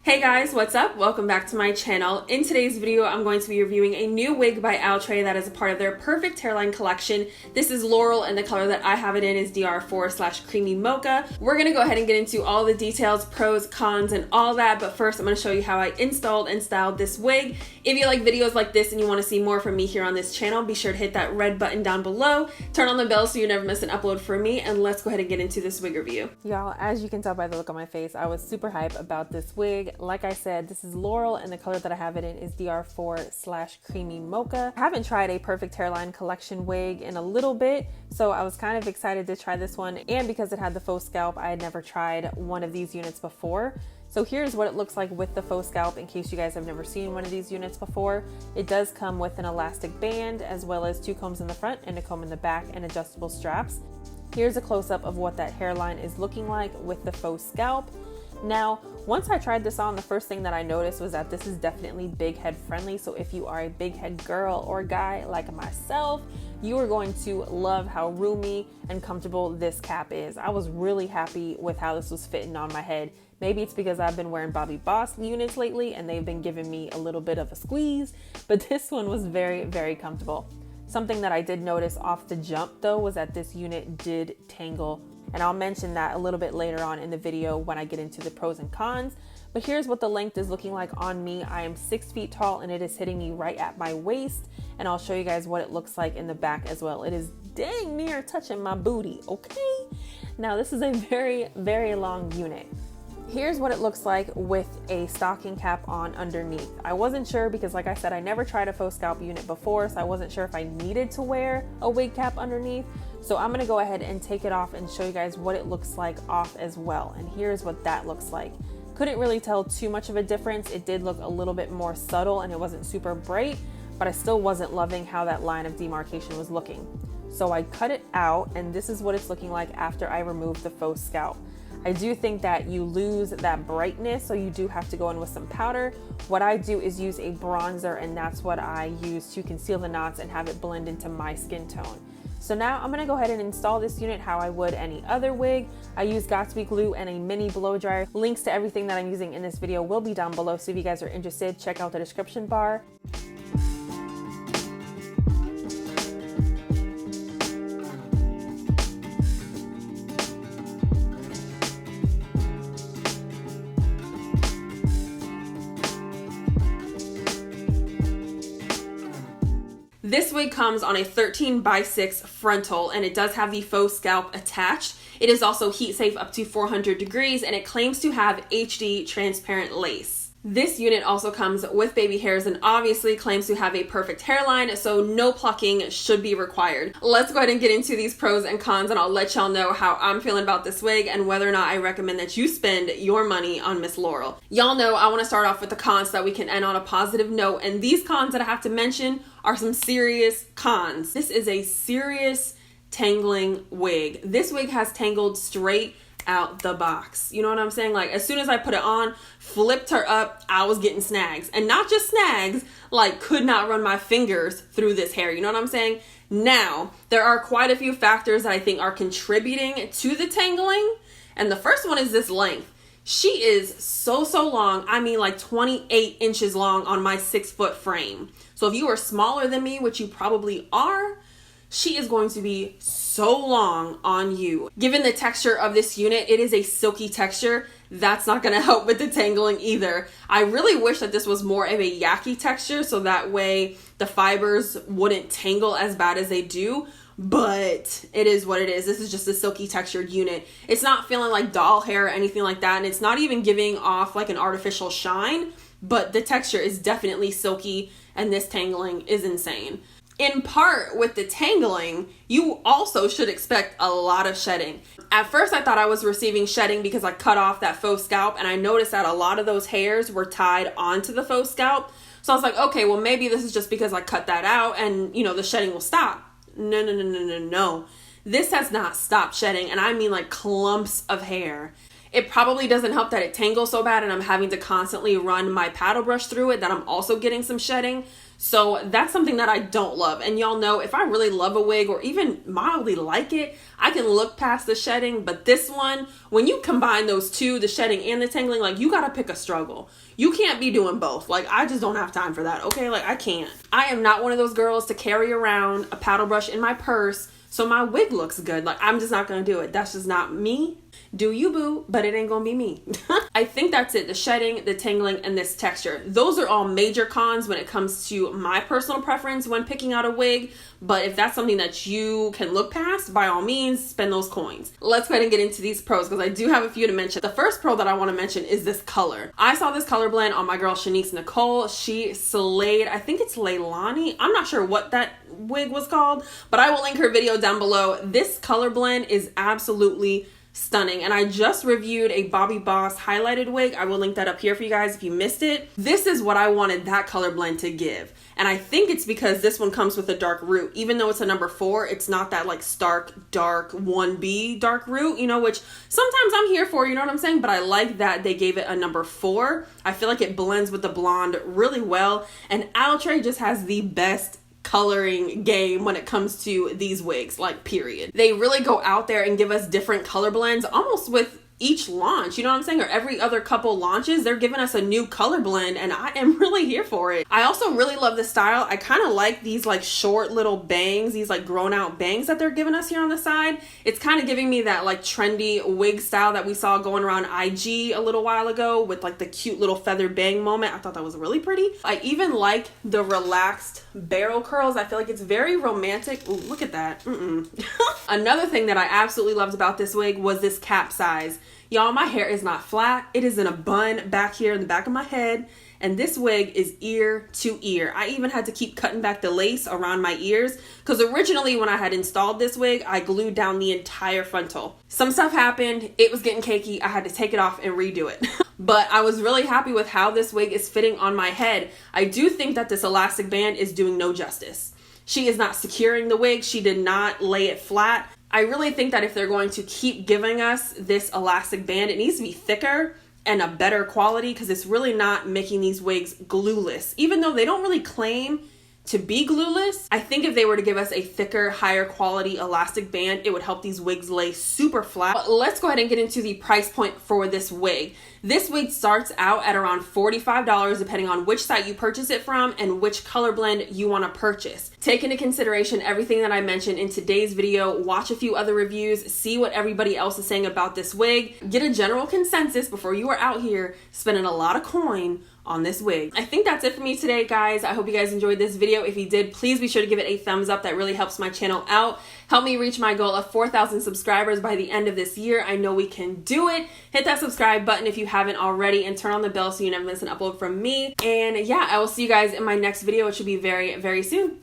Hey guys, what's up? Welcome back to my channel. In today's video, I'm going to be reviewing a new wig by OUTRE that is a part of their Perfect Hairline collection. This is Laurel, and the color that I have it in is DR4/Creamy Mocha. We're gonna go ahead and get into all the details, pros, cons, and all that, but first I'm gonna show you how I installed and styled this wig. If you like videos like this and you wanna see more from me here on this channel, be sure to hit that red button down below, turn on the bell so you never miss an upload from me, and let's go ahead and get into this wig review. Y'all, as you can tell by the look on my face, I was super hype about this wig. Like I said, this is Laurel, and the color that I have it in is DR4/Creamy Mocha. I haven't tried a Perfect Hairline collection wig in a little bit, so I was kind of excited to try this one, and because it had the faux scalp, I had never tried one of these units before. So here's what it looks like with the faux scalp in case you guys have never seen one of these units before. It does come with an elastic band as well as 2 combs in the front and a comb in the back and adjustable straps. Here's a close-up of what that hairline is looking like with the faux scalp. Now, once I tried this on, the first thing that I noticed was that this is definitely big head friendly. So if you are a big head girl or guy like myself, you are going to love how roomy and comfortable this cap is. I was really happy with how this was fitting on my head. Maybe it's because I've been wearing Bobbi Boss units lately and they've been giving me a little bit of a squeeze, but this one was very, very comfortable. Something that I did notice off the jump though was that this unit did tangle, and I'll mention that a little bit later on in the video when I get into the pros and cons. But here's what the length is looking like on me. I am 6 feet tall and it is hitting me right at my waist, and I'll show you guys what it looks like in the back as well. It is dang near touching my booty, okay? Now this is a very, very long unit. Here's what it looks like with a stocking cap on underneath. I wasn't sure because, like I said, I never tried a faux scalp unit before, so I wasn't sure if I needed to wear a wig cap underneath. So I'm gonna go ahead and take it off and show you guys what it looks like off as well. And here's what that looks like. Couldn't really tell too much of a difference. It did look a little bit more subtle and it wasn't super bright, but I still wasn't loving how that line of demarcation was looking. So I cut it out, and this is what it's looking like after I removed the faux scalp. I do think that you lose that brightness, so you do have to go in with some powder. What I do is use a bronzer, and that's what I use to conceal the knots and have it blend into my skin tone. So now I'm gonna go ahead and install this unit how I would any other wig. I use Gatsby glue and a mini blow dryer. Links to everything that I'm using in this video will be down below, so if you guys are interested, check out the description bar. This wig comes on a 13x6 frontal, and it does have the faux scalp attached. It is also heat safe up to 400 degrees, and it claims to have HD transparent lace. This unit also comes with baby hairs and obviously claims to have a perfect hairline, so no plucking should be required. Let's go ahead and get into these pros and cons, and I'll let y'all know how I'm feeling about this wig and whether or not I recommend that you spend your money on Miss Laurel. Y'all know I want to start off with the cons so that we can end on a positive note, and these cons that I have to mention are some serious cons. This is a serious tangling wig. This wig has tangled straight out the box. You know what I'm saying? Like, as soon as I put it on, flipped her up, I was getting snags. And not just snags, like could not run my fingers through this hair. You know what I'm saying? Now, there are quite a few factors that I think are contributing to the tangling. And the first one is this length. She is so long. I mean, like 28 inches long on my 6-foot frame. So if you are smaller than me, which you probably are, she is going to be so long on you. Given the texture of this unit, it is a silky texture. That's not going to help with the tangling either. I really wish that this was more of a yucky texture, so that way the fibers wouldn't tangle as bad as they do. But it is what it is. This is just a silky textured unit. It's not feeling like doll hair or anything like that. And it's not even giving off like an artificial shine, but the texture is definitely silky, and this tangling is insane. In part with the tangling, you also should expect a lot of shedding. At first I thought I was receiving shedding because I cut off that faux scalp, and I noticed that a lot of those hairs were tied onto the faux scalp. So I was like, okay, well maybe this is just because I cut that out and the shedding will stop. No. This has not stopped shedding, and I mean like clumps of hair. It probably doesn't help that it tangles so bad and I'm having to constantly run my paddle brush through it that I'm also getting some shedding. So that's something that I don't love. And y'all know if I really love a wig or even mildly like it, I can look past the shedding. But this one, when you combine those two, the shedding and the tangling, like you gotta pick a struggle. You can't be doing both. Like I just don't have time for that, okay? Like I can't. I am not one of those girls to carry around a paddle brush in my purse so my wig looks good. Like I'm just not gonna do it. That's just not me. Do you, boo, but it ain't gonna be me. I think that's it. The shedding, the tangling, and this texture. Those are all major cons when it comes to my personal preference when picking out a wig. But if that's something that you can look past, by all means, spend those coins. Let's go ahead and get into these pros because I do have a few to mention. The first pro that I want to mention is this color. I saw this color blend on my girl Shanice Nicole. She slayed. I think it's Leilani. I'm not sure what that wig was called, but I will link her video down below. This color blend is absolutely stunning, and I just reviewed a Bobbi Boss highlighted wig. I will link that up here for you guys if you missed it. This is what I wanted that color blend to give, and I think it's because this one comes with a dark root. Even though it's a number 4, it's not that like stark dark 1B dark root, you know, which sometimes I'm here for, you know what I'm saying? But I like that they gave it a number 4. I feel like it blends with the blonde really well, and Outre just has the best coloring game when it comes to these wigs, like period. They really go out there and give us different color blends almost with each launch, you know what I'm saying? Or every other couple launches, they're giving us a new color blend, and I am really here for it. I also really love the style. I kind of like these like short little bangs, these like grown out bangs that they're giving us here on the side. It's kind of giving me that like trendy wig style that we saw going around IG a little while ago with like the cute little feather bang moment. I thought that was really pretty. I even like the relaxed barrel curls. I feel like it's very romantic. Ooh, look at that. Another thing that I absolutely loved about this wig was this cap size. Y'all, my hair is not flat. It is in a bun back here in the back of my head. And this wig is ear to ear. I even had to keep cutting back the lace around my ears because originally when I had installed this wig, I glued down the entire frontal. Some stuff happened. It was getting cakey. I had to take it off and redo it. But I was really happy with how this wig is fitting on my head. I do think that this elastic band is doing no justice. She is not securing the wig. She did not lay it flat. I really think that if they're going to keep giving us this elastic band, it needs to be thicker and a better quality because it's really not making these wigs glueless. Even though they don't really claim to be glueless, I think if they were to give us a thicker, higher quality elastic band, it would help these wigs lay super flat. But let's go ahead and get into the price point for this wig. This wig starts out at around $45 depending on which site you purchase it from and which color blend you want to purchase. Take into consideration everything that I mentioned in today's video, watch a few other reviews, see what everybody else is saying about this wig, get a general consensus before you are out here spending a lot of coin on this wig. I think that's it for me today, guys. I hope you guys enjoyed this video. If you did, please be sure to give it a thumbs up. That really helps my channel out. Help me reach my goal of 4,000 subscribers by the end of this year. I know we can do it. Hit that subscribe button if you haven't already and turn on the bell so you never miss an upload from me. And yeah, I will see you guys in my next video, which will be very, very soon.